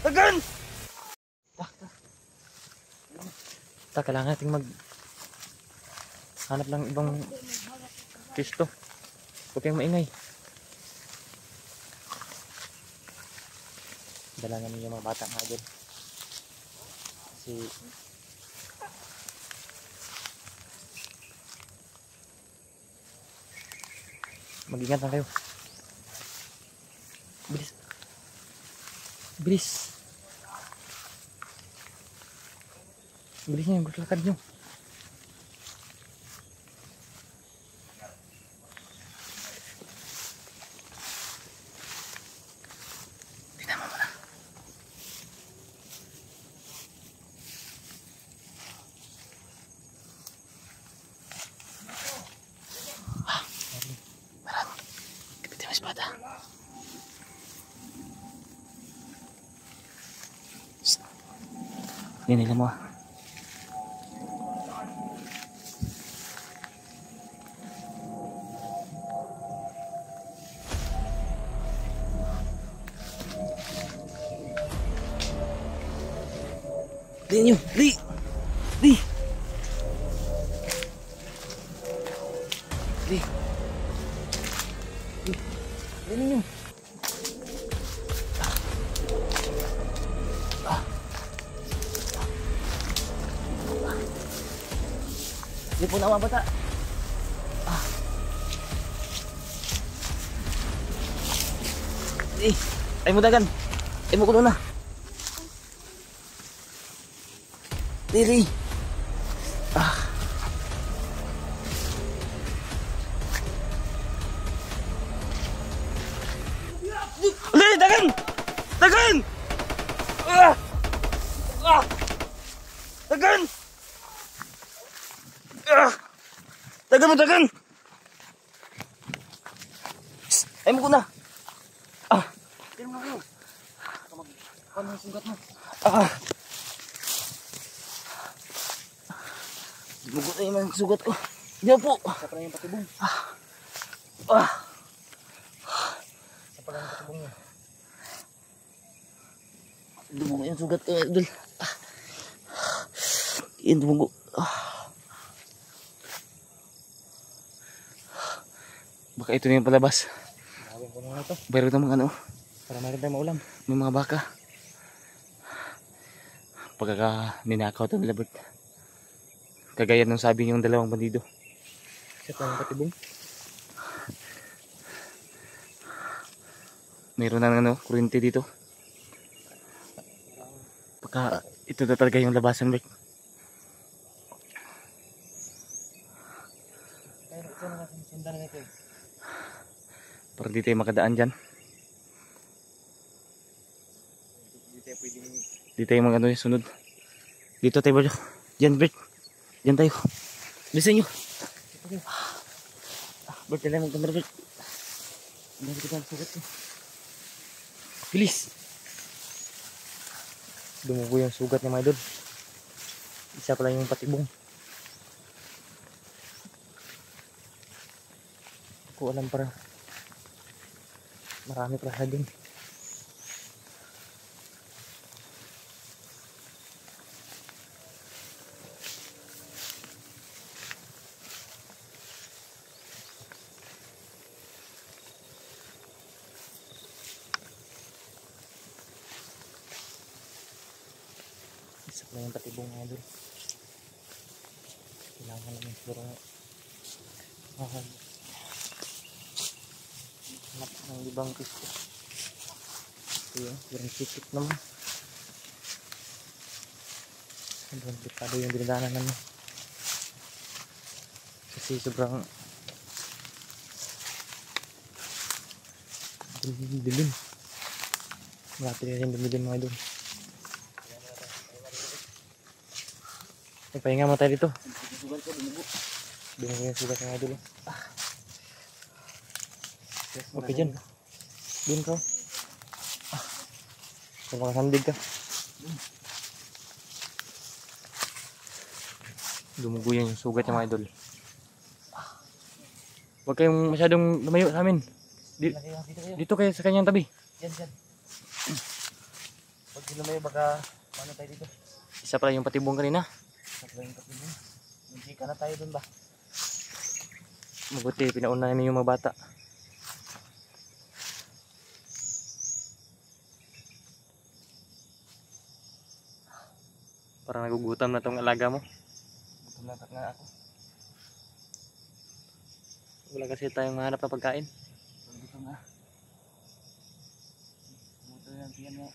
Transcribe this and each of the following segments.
Tagan! Kailangan nating hanap ng ibang pisto. Huwag kayong maingay. Dala namin yung mga bata nga dyan. Kasi mag-ingat lang kayo. Bilis. Bilis. Bilis nyo yung lakad nyo. Yan nila mo. Di nyo. Di. Di. Di. Di nyo. Di po naman bata. Ay mo dagan. Ay mo kuno na. Diri. Diri dagan. Dagan. Dagan. Dagan mo, dagan! Ay mo ko na! Tignan mo kayo! Paano yung sugat mo? Dugo na yung sugat ko. Diyan po! Sa pala yung patibong. Sa pala yung patibong yun. Dugo na yung sugat ko. Yan dugo. Baka ito na yung palabas. Gawin ko muna ito. Bayro na mga ano. Para meron tayong maulam. May mga baka. Pagkaka ninakaw ito nilabot. Kagaya nung sabi niyong dalawang bandido. Sa pang patibong. Mayroon na ano, kuryente dito. Pagka ito na talaga yung labasan, Bek. Kaya ito na natin sundan nito. Para di tayo makadaan dyan. Di tayo mag ano yung sunod. Dito tayo ba? Dyan, Bert. Dyan tayo. Bilisan nyo. Bert, kailangan mag-camera, Bert. Dahil kita nagsugat ko. Bilis. Dumugo yung sugat niya, mga idol. Isa pala yung patibong. Ko alam para marami pala din. Isa pala yung patibong, mga idol. Kailangan namin siguro hanap ng ibang pisto. Ito yun, yung sikip naman. Sobrang delikado yung dinadaanan namin. Kasi sobrang dilim. Malapit na rin dumilim, mga idol. Pahinga mo tayo dito. Dumugo yung sugat, mga idol. Okay dyan. Doon ka. Kung makasandig ka. Dumugo yan yung sugat niya, mga idol. Huwag kayong masyadong lumayo sa amin. Dito kayo sa kanyang tabi. Yan. Kasi lumayo baka paano tayo dito. Isa pala yung patibong kanina. Sa yung kapilin. Hindi ka na tayo dun ba? Mabuti, pinauna namin yung mga bata. Parang nagugutom na tong alaga mo. Gutom na nga ako. Wala kasi tayong mahanap na pagkain. Gutom na. Gutom na tiyan mo.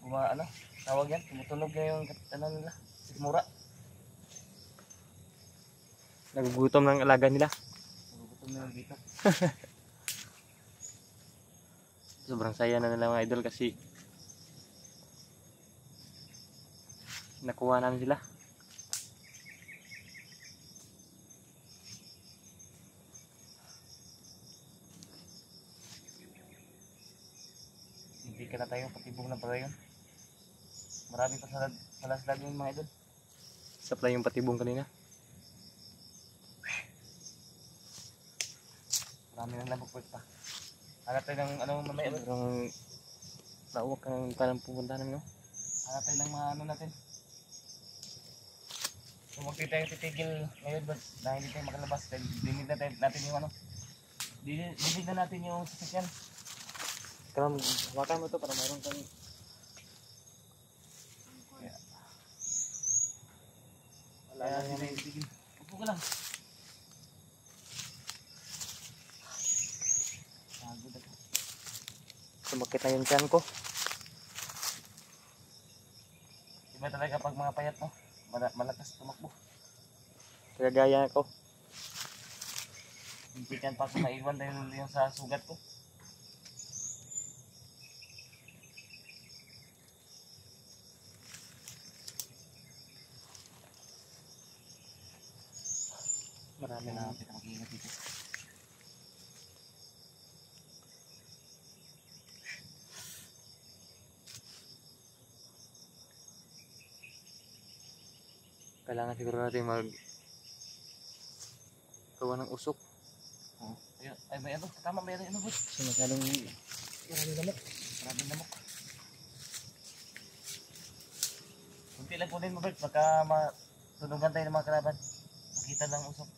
Ano? Tawag yan? Tumutunog na yung ano nila. Sigmura. Nagugutom ng alaga nila. Nagugutom na yung dito. Sobrang saya na nila mga idol kasi nakuha namin sila. Hindi ka na tayo patibong na pala yun. Marami pa sa lag yung mga idol. Isa pala yung patibong kanina. Marami nang labok pa. Hanap tayo ng ano mamaya. Sobrang nauwak ka ng parang pupuntahan namin, no? Hanap tayo ng mga ano natin. Kung magpita tayo titigil ngayon ba na hindi tayo makalabas. Dinig na natin yung ano. Dinig na natin yung sasakyan. Kaya hawakan mo to para mayroon kang wala na yung titigil. Upo ka lang. Pagod ako. sumakit na yung tiyan ko. Iba talaga pag mga payat, no? Malakas tumakbo. Kaya gaya ko. Hindi kan pa ako maiwan dahil yung sa sugat ko. Marami na. Mag-iingat dito. Kailangan siguro natin gawa ng usok. Oh. Ayun, ay may ano, tama may ano bud. Kasi masyadong Maraming lamok. Maraming lamok. Kunti lang kunin mo, Bert, baka matunugan tayo ng mga kalaban. Makita lang usok.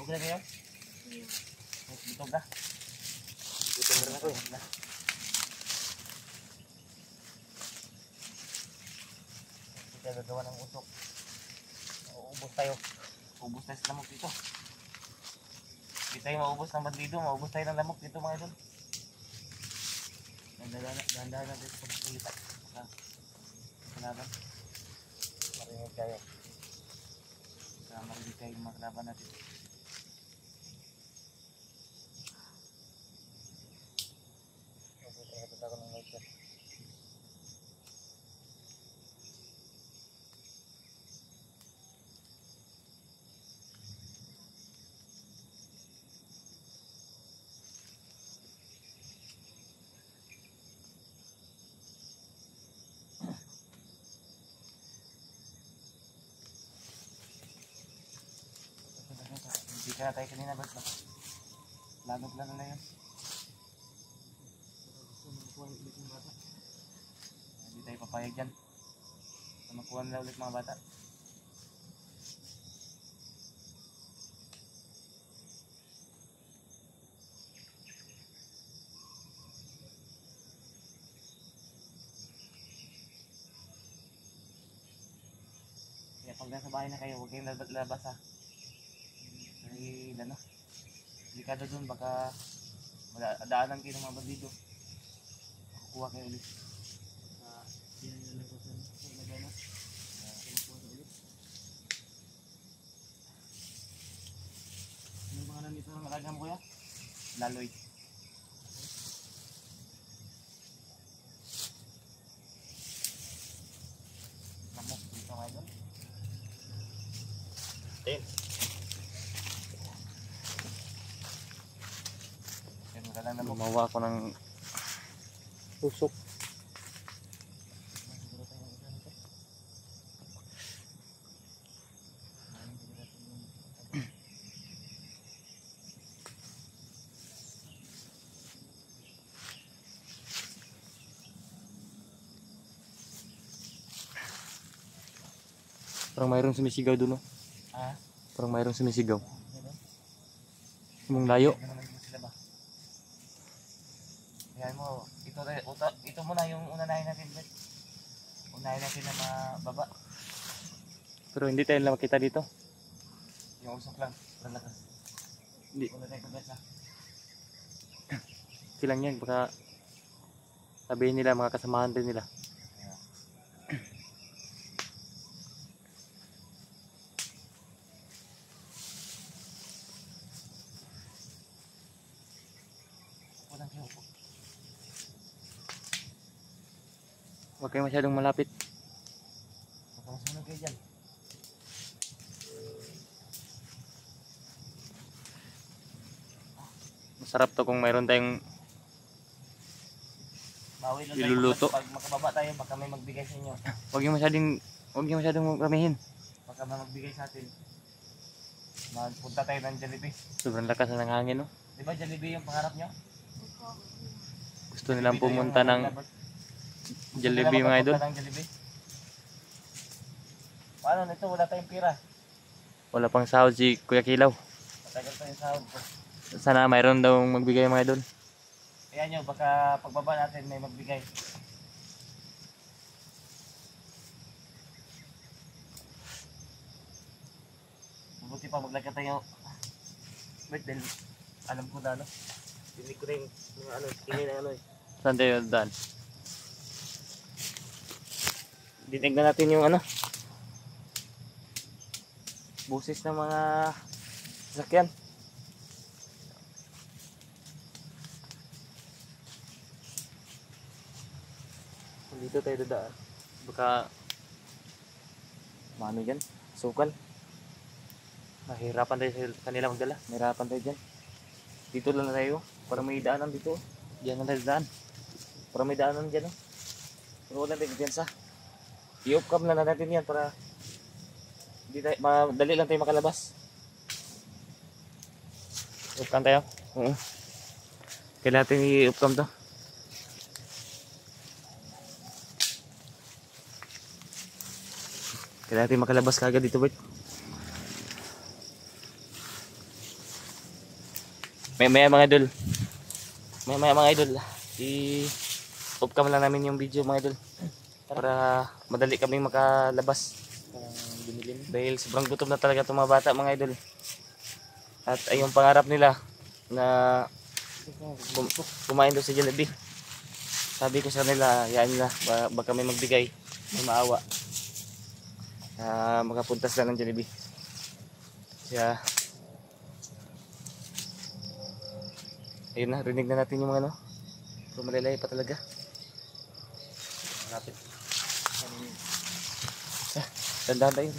Okay na kayo? Dito ka? Dito na ako. Kita gagawa ng usok. Uubos tayo. Uubos tayo sa lamok dito. Hindi tayo maubos ng bandido. Maubos tayo ng lamok dito mga idol. Dahan-dahan natin sa pagsalita. Kalaban. Marinig tayo. Marinig tayo yung mga kalaban natin. Ako ng light yan. Hindi ka na tayo kanina ba? Lagot lang na yun. Hindi tayo papayag dyan. Makuha nila ulit mga bata. Kaya pag nasa bahay na kayo, huwag kayong labas ha. Dahil ano, delikado dun, baka daanan kayo ng mga bandido. Kukuha kayo ulit. Yan yung nalabasan. Ilagay na. Kukuha na ulit. Anong pangalan nito ng alaga mo kuya? Laloy. Ayun. Ayun, magandang lamok. Gumawa ako ng tusok. Parang mayroong sumisigaw doon, no? Ah, Parang mayroong sumisigaw. gano'n. Mong layo. Tignan naman sila ba? Ayan mo, ito muna yung unahin natin, Bet. Unahin natin na mababa. Pero hindi tayo lang makita dito. Yung usok lang, parang lakas. Hindi. Una tayo kabet ha. Silang yan. Baka sabihin nila, mga kasamahan din nila. Upo lang kayo, upo. Huwag kayo masyadong malapit. Baka masunog kayo dyan. Masarap to kung mayroon tayong Bawi lang Iluluto. tayo. Pag makababa tayo, baka may magbigay sa inyo. huwag yung masyadong ramihin. Baka may magbigay sa atin. Magpunta tayo ng Jollibee. Sobrang lakas na ng hangin, no? Di ba Jollibee yung pangarap nyo? Gusto nilang Jollibee daw pumunta yung ng Gusto Jollibee, nila mga idol. makapunta ng Jollibee. Paano nito? Wala tayong pira. Wala pang sahod si Kuya Kilaw. Matagal pa yung sahod ko. Sana mayroon daw magbigay, mga idol. Kaya nyo, baka pagbaba natin may magbigay. Mabuti pa maglagay tayo. Wait, dahil alam ko na ano. Hindi ko rin mga ano, tingin na ano eh. Saan tayo daan? Titignan natin yung ano, busis ng mga sasakyan. Dito tayo dadaan. Baka ano dyan? Sukal. Mahirapan tayo sa kanila magdala. Mahirapan tayo dyan. Dito lang na tayo. Para may daanan dito. Diyan lang tayo daan. Para may daanan dyan. Pero wala tayo kumpiyansa. I-off-cam na natin yan para hindi tayo, madali lang tayo makalabas. I-off-cam tayo? Oo. Kailangan natin i-off-cam to. Kailangan natin makalabas kagad dito, Bert. May mga idol. May mga idol. I-off-cam lang namin yung video, mga idol. Para madali kaming makalabas. Dahil sobrang gutom na talaga itong mga bata, mga idol. At ay yung pangarap nila na kumain doon sa Jollibee. Sabi ko sa nila, yan nila, baka may magbigay, may maawa. Makapunta sila ng Jollibee. Kaya ayun na, rinig na natin yung mga ano. Pero malalay pa talaga. Malapit. Tandaan tayo.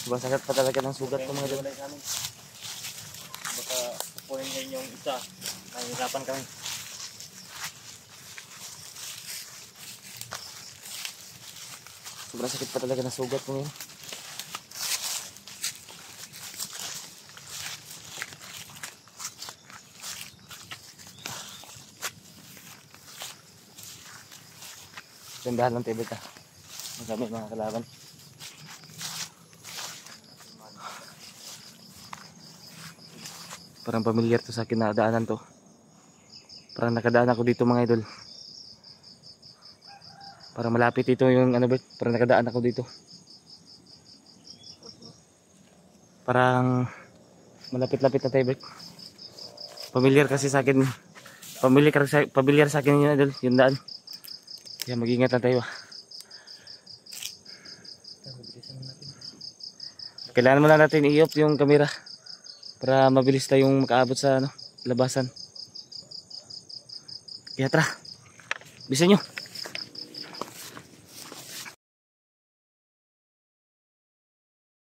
Sobrang sakit pa talaga ng sugat ng mga idol. Baka kukunin ngayon yung isa. Nahihirapan kami. Sobrang sakit pa talaga ng sugat ko ngayon. Gandahan lang tayo beta. Magkami mga kalaban. Parang pamilyar to sa akin na daanan to. Parang nakadaan ako dito, mga idol. Parang malapit ito yung ano, Bert. Parang nakadaan ako dito. Parang malapit-lapit na tayo, Bert. Pamilyar kasi sa akin. Pamilyar sa akin yun, idol, yung daan. Kaya mag-ingat na tayo. Kailangan mo na natin i-off yung camera para mabilis tayong makaabot sa ano, labasan. Kaya tara, bisa nyo.